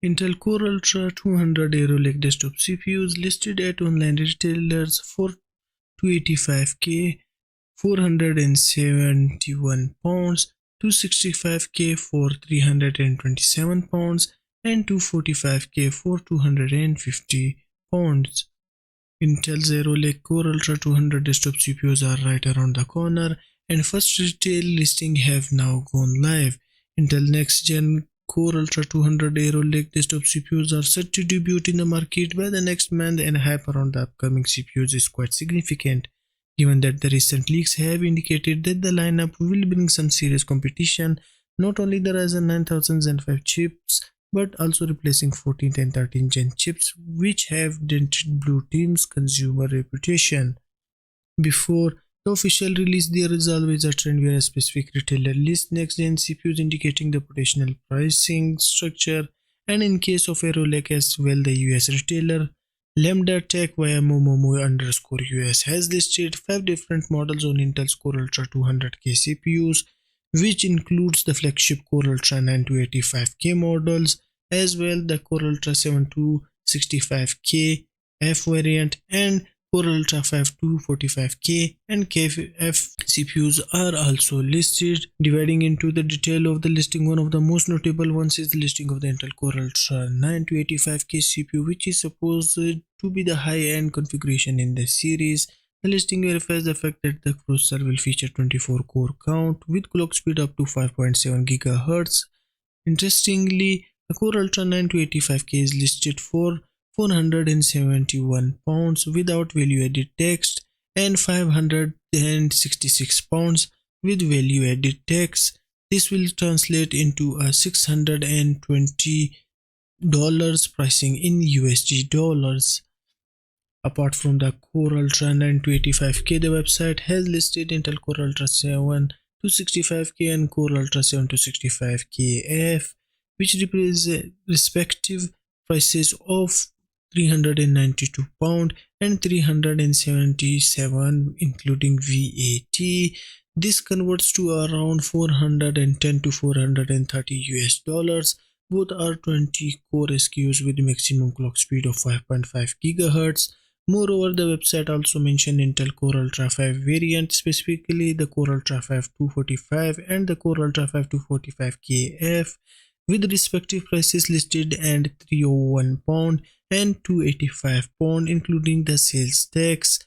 Intel Core Ultra 200 Aero Lake desktop CPUs listed at online retailers for £285k, £471, £265k for £327, and £245k for £250. Intel Aero Lake Core Ultra 200 desktop CPUs are right around the corner, and first retail listing have now gone live. Intel Next Gen Core Ultra 200 Aero Lake desktop CPUs are set to debut in the market by the next month, and hype around the upcoming CPUs is quite significant, given that the recent leaks have indicated that the lineup will bring some serious competition, not only the Ryzen 9000 Zen 5 chips, but also replacing 14th and 13th Gen chips, which have dented Blue Team's consumer reputation. Before the official release, there is always a trend where a specific retailer lists next-gen CPUs indicating the potential pricing structure, and in case of Aero Lake as well, the US retailer LambdaTek via momomo_US has listed 5 different models on Intel's Core Ultra 200K CPUs, which includes the flagship Core Ultra 9285K models, as well the Core Ultra 7265K F variant, and Core Ultra 5245K and KF CPUs are also listed. Dividing into the detail of the listing, one of the most notable ones is the listing of the Intel Core Ultra 9285K CPU, which is supposed to be the high-end configuration in the series. The listing verifies the fact that the processor will feature 24 core count with clock speed up to 5.7 GHz. Interestingly, the Core Ultra 9285K is listed for £471 without value-added text and £566 with value-added text. This will translate into a $620 pricing in USD dollars. Apart from the Core Ultra 9285K, the website has listed Intel Core Ultra 7265K and Core Ultra 7265K F, which represent respective prices of £392 and £377 including VAT. This converts to around 410 to 430 US dollars. Both are 20 core SKUs with maximum clock speed of 5.5 GHz. Moreover, the website also mentioned Intel Core Ultra 5 variant, specifically the Core Ultra 5 245 and the Core Ultra 5 245KF, with respective prices listed and £301 and £285 including the sales tax.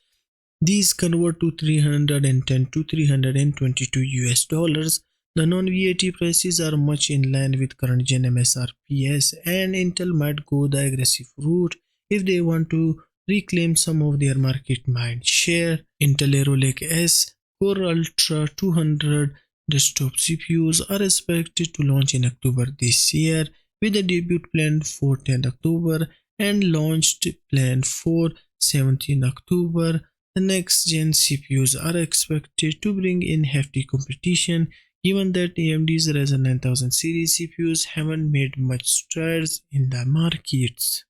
These convert to 310 to 322 US dollars. The non-VAT prices are much in line with current gen MSRPs, and Intel might go the aggressive route if they want to reclaim some of their market mind share. Intel Aero Lake S Core Ultra 200 desktop CPUs are expected to launch in October this year, with a debut planned for 10 October and launched planned for 17 October. The next gen CPUs are expected to bring in hefty competition, given that AMD's Ryzen 9000 series CPUs haven't made much strides in the markets.